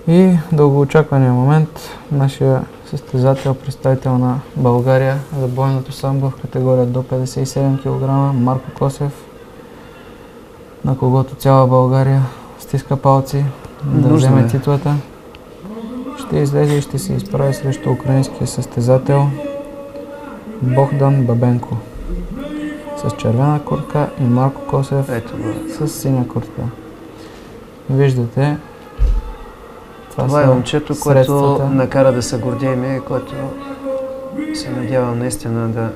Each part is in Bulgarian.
И дългоочаквания момент, нашия състезател, представител на България за бойното самбо в категория до 57 кг, Марко Косев, на когото цяла България стиска палци да вземе титлата, ще излезе и ще се изправи срещу украинския състезател Богдан Бабенко с червена куртка и Марко Косев с синя куртка. Виждате, това е момчето, което накара да се гордеем и което се надявам наистина да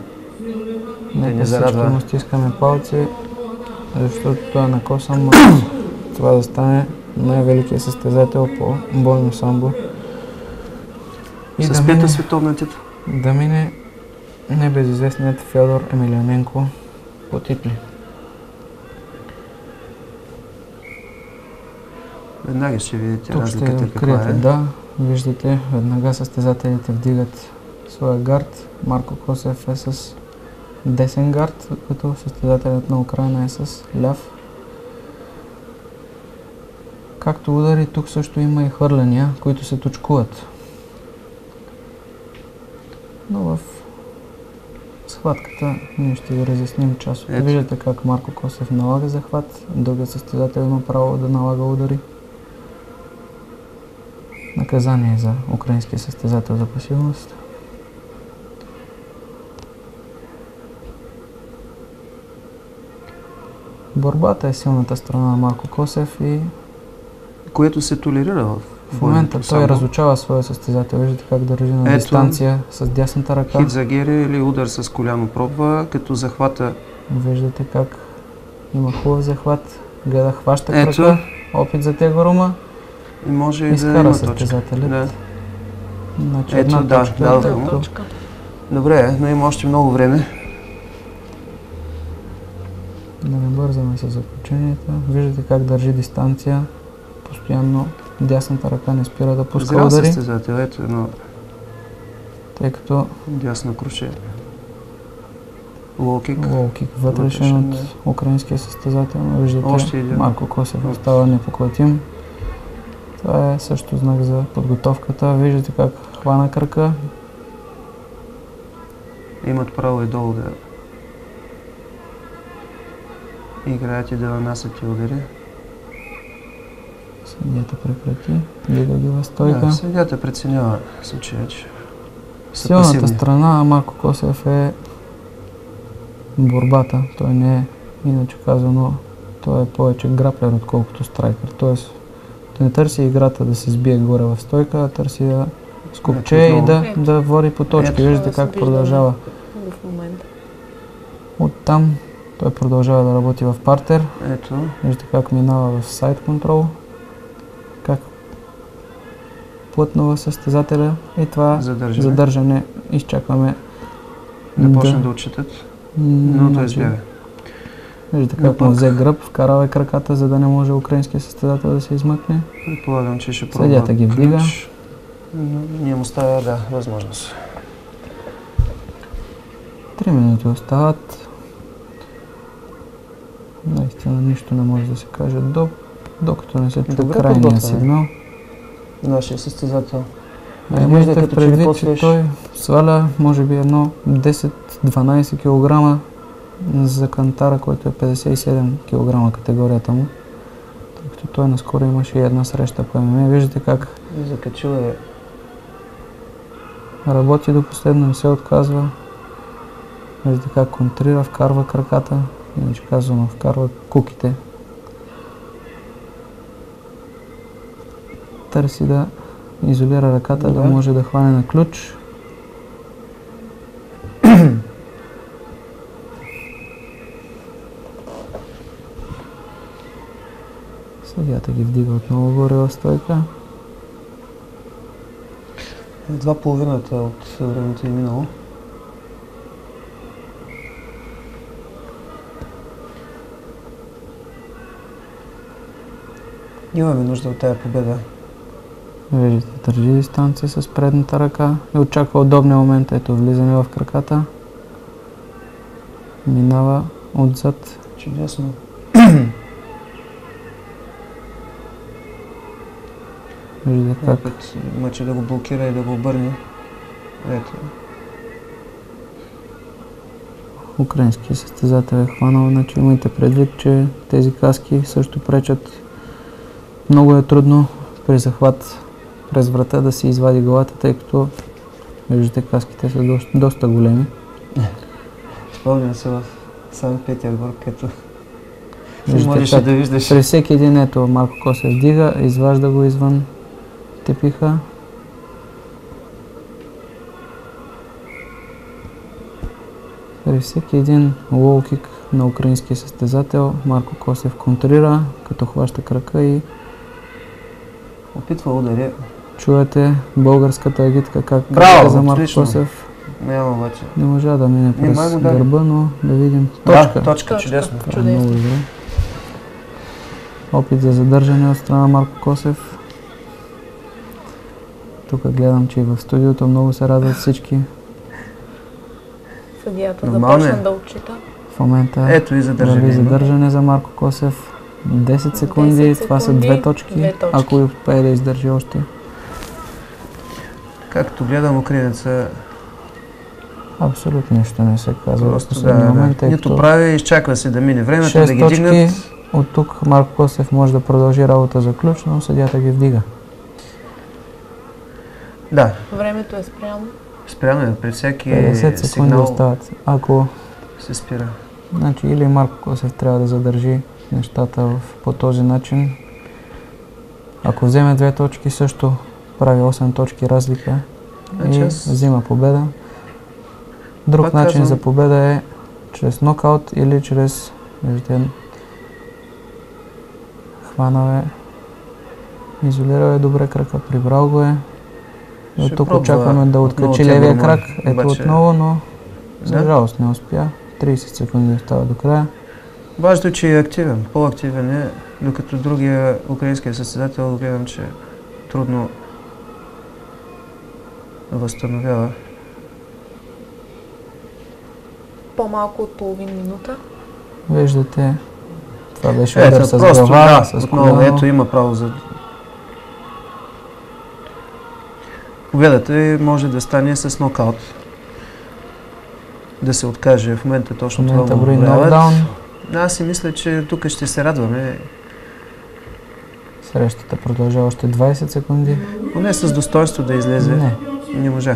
ни зарадва. Нека му стискаме палци, защото той е накосан това да стане най-великият състезател по бойно самбо. С пета световна титла. Да мине небезизвестният Федор Емеляненко по титли. Веднага ще видите тук разликата ще откриете, да, виждате, веднага състезателите вдигат своя гард. Марко Косев е с десен гард, като състезателят на Украина е с ляв. Както удари, тук също има и хвърляния, които се точкуват. Но в схватката ние ще ви разясним част. Виждате как Марко Косев налага захват, другият състезател има право да налага удари. Наказание за украинския състезател за пасивност. Борбата е силната страна на Марко Косев и което се толерира в момента той разучава своя състезател. Виждате как държи на дистанция с дясната ръка. Хит за гери или удар с коляно пробва, като захвата. Виждате как има хубав захват. Гледа, хваща крака, опит за тегарума. И може и да изкара има състезателят. Да. Значи една точка. Добре, но има още много време. Да не бързаме с заключението. Виждате как държи дистанция. Постоянно дясната ръка не спира да пуска удари. Зрял състезател, ето едно. Тъй като дясно круше. Лоу-кик. Лоу-кик вътрешен от украинския състезател. Виждате, Марко Косев остава непоклатим. Това е също знак за подготовката. Виждате как хвана кръка. Имат право и долу да играят и да нанасят и удари. Съдията прекрати. Дига ги в стойка. Да, съдията преценява случая, че са силната пасивни. страна Марко Косев е борбата. Той не е, иначе казано, той е повече граплер, отколкото страйкър. Тоест, той не търси играта да се сбие горе в стойка, а търси да скопче и да води по точки. Виждате как продължава. Оттам той продължава да работи в партер. Виждате как минава в сайд контрол. Как плътнува състезателя и това задържане изчакваме да почне да отчитат, но той избяга. Виждате как му взе гръб, вкарава краката, за да не може украинския състезател да се измъкне. Предполагам, че ще пробва съдията ги вдига. Но ние му става, възможност. 3 минути остават. Наистина нищо не може да се каже докато не се чуе крайния сигнал. Нашия състезател. Имайте предвид, че той сваля може би едно 10-12 кг за кантара, който е 57 кг категорията му. Тъй като той наскоро имаше и една среща по ММА. Виждате как работи до последно, не се отказва. Виждате как контрира, вкарва краката, иначе казвам, вкарва куките. Търси да изолира ръката, да може да хване на ключ. Съдията ги вдига отново горе в стойка. Едва половината от времето е минало. Имаме нужда от тая победа. Виждате, държи дистанция с предната ръка и очаква удобния момент. Ето, влизане в краката. Минава отзад. Чудесно. Виждате как Опит мъче да го блокира и да го обърне. Ето. украински състезател е хванал. Значи имайте предвид, че тези каски също пречат. Много е трудно при захват през врата да си извади главата, тъй като виждате каските са доста големи. Спомням се в Санкт-Петербург, като Виждате да виждаш. При всеки един ето Марко Косев дига, изважда го извън тепиха. При всеки един лоу-кик на украински състезател Марко Косев контрира, като хваща крака и опитва удари. чувате българската агитка как Браво, за Марко отлично. Косев. Няма обаче. Не можа да мине през да. гърба, но да видим. Точка. Точка, чудесно. Това е много добре. Опит за задържане от страна Марко Косев. Тук гледам, че и в студиото много се радват всички. Съдията Нормално започна е. да отчита. В момента Ето и задържане. върви задържане за Марко Косев. 10 секунди, 10 това са секунди, 2 точки, две точки. ако успее да издържи още. Както гледам, украинеца Абсолютно нищо не се казва в просто последния момент, тъй нито като прави, изчаква се да мине времето, 6 да ги точки. дигнат. От тук Марко Косев може да продължи работа за ключ, но съдията ги вдига. Да, Времето е спрямо. спрямо е. При всеки 50 секунди сигнал остават. Ако се спира. значи, или Марко Косев трябва да задържи нещата по този начин. Ако вземе 2 точки, също прави 8 точки разлика и взима победа. Друг Пак начин казвам, за победа е чрез нокаут или чрез хванал е, изолирал е добре крака, прибрал го е. И от тук пробва очакваме да откачи отново левия Тибор крак. Мой, Ето обаче- отново, но за Да. жалост не успя. 30 секунди остава до края. Важно е, че е активен. По-активен е, докато другия украинския състезател гледам, че трудно възстановява. По-малко от половин минута. Виждате, това беше удар Ето, с просто глава, да, с отново, коляно. ето има право за... Победата може да стане с нокаут. Да се откаже в момента В точно момента това му брои говорят. нокдаун. Аз си мисля, че тук ще се радваме. Срещата продължава още 20 секунди. Поне с достоинство да излезе. Не можа.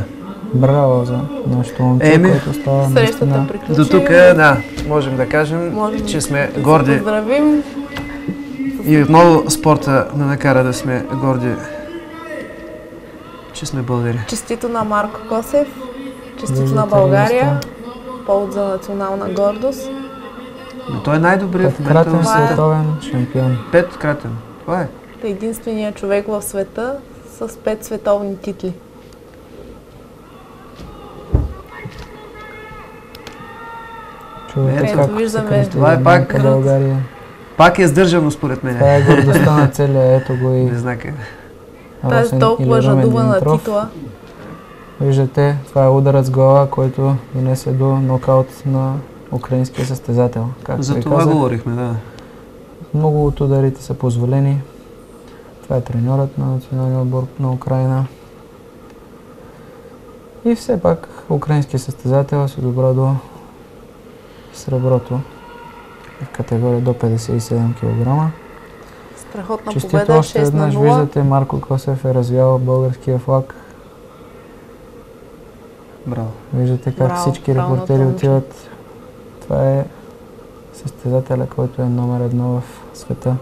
Браво за нашето момче, което става Срещата наистина. приключи. До тук, да, можем да кажем, Можем че сме да горди. се поздравим. И отново спорта да накара да сме горди, че сме българи. Честито на Марко Косев. Честито на Виждате България. листа. Повод за национална гордост. Но той е най-добрият в Петкратен момента. Това е. световен шампион. Петкратен. Това е. Единственият човек в света с 5 световни титли. Чувате Ето, как виждаме. се кръсти Това е пак Банка България. Пак е сдържано според мен. Това е гордостта на целия. Ето го и Знака. Тази Росен толкова или Румен жадувана Димитров. титла. Виждате, това е ударът с глава, който донесе до нокаут на украинския състезател. Както За ви това казах, говорихме, да. много от ударите са позволени. Това е треньорът на националния отбор на Украина. И все пак украинският състезател се добра до среброто в категория до 57 кг. Страхотна Честито победа, още 6 на веднъж. 0. Виждате, Марко Косев е развял българския флаг. Браво. Виждате как Браво, всички браво на репортери това момче. отиват. Това е състезателя, който е номер 1 в света,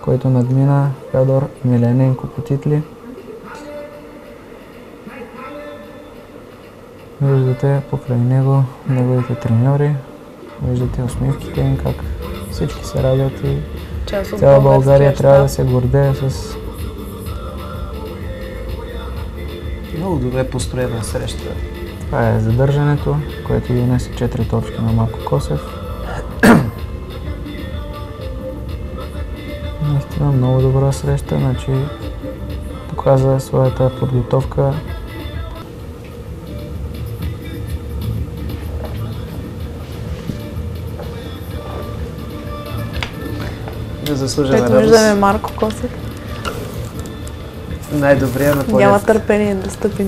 който надмина Федор Емеляненко по титли. Виждате покрай него неговите треньори. Виждате усмивките им, как всички се радват и Част от цяла България българския трябва да щаб. се гордее с Много добре построена среща. това е задържането, което донесе 4 точки на Марко Косев. Наистина много добра среща, значи показа своята подготовка. Да заслужава Ето радост. виждаме Марко Косев. най-добрия на планетата. Няма търпение да стъпи.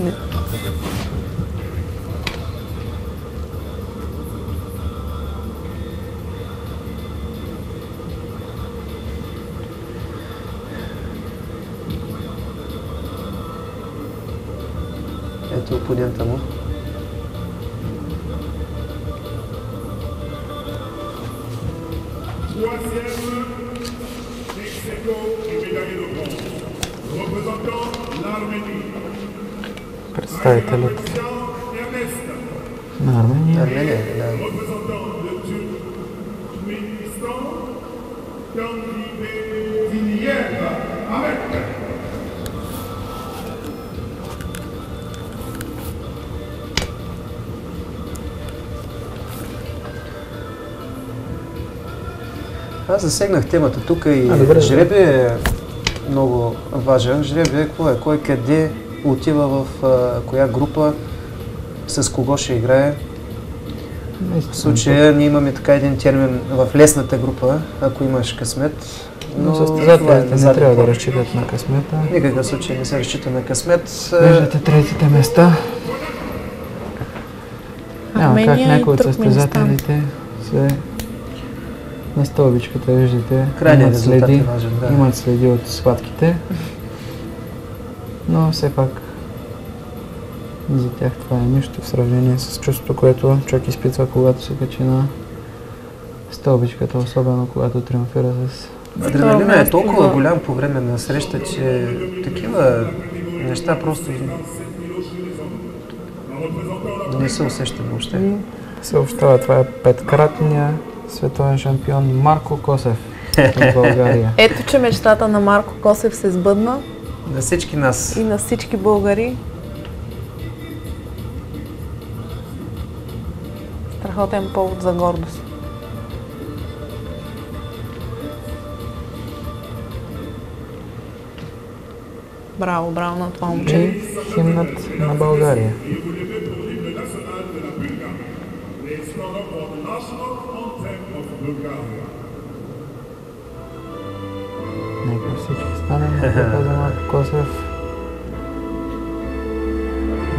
Ето опонента му. Представителят на Армения. Армения, да. Аз засегнах темата тук и жребия е много важен. Жребия какво е? Кой къде отива в коя група, с кого ще играе. В случая ние имаме така един термин в лесната група, ако имаш късмет. Но състезателите не трябва да разчитат на късмета. В никакъв случай не се разчита на късмет. Виждате третите места. Няма как някои от състезателите се на стълбичката, виждате, крайният резултат е важен, да. Имат следи от схватките, но все пак за тях това е нищо в сравнение с чувството, което човек изпитва, когато се качи на стълбичката, особено когато триумфира с... Адреналина е толкова голям по време на среща, че такива неща просто не се усеща въобще. Съобщава, това е петкратния световен шампион Марко Косев от България. Ето, че мечтата на Марко Косев се сбъдна. На всички нас. И на всички българи. Страхотен повод за гордост. Браво, браво на това момче. И химнат на България. Нека всички станем на за Марко Косев.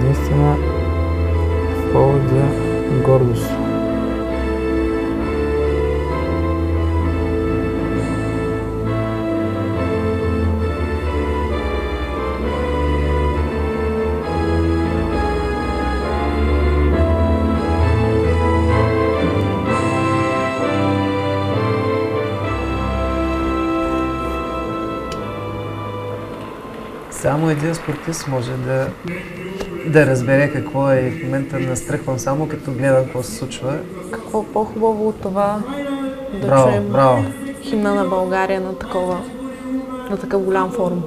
Наистина повод за гордост. Само един спортист може да разбере какво е. В момента настръхвам само като гледам какво се случва. Какво по-хубаво от това да Браво, чуем браво. химна на България на такъв голям форум.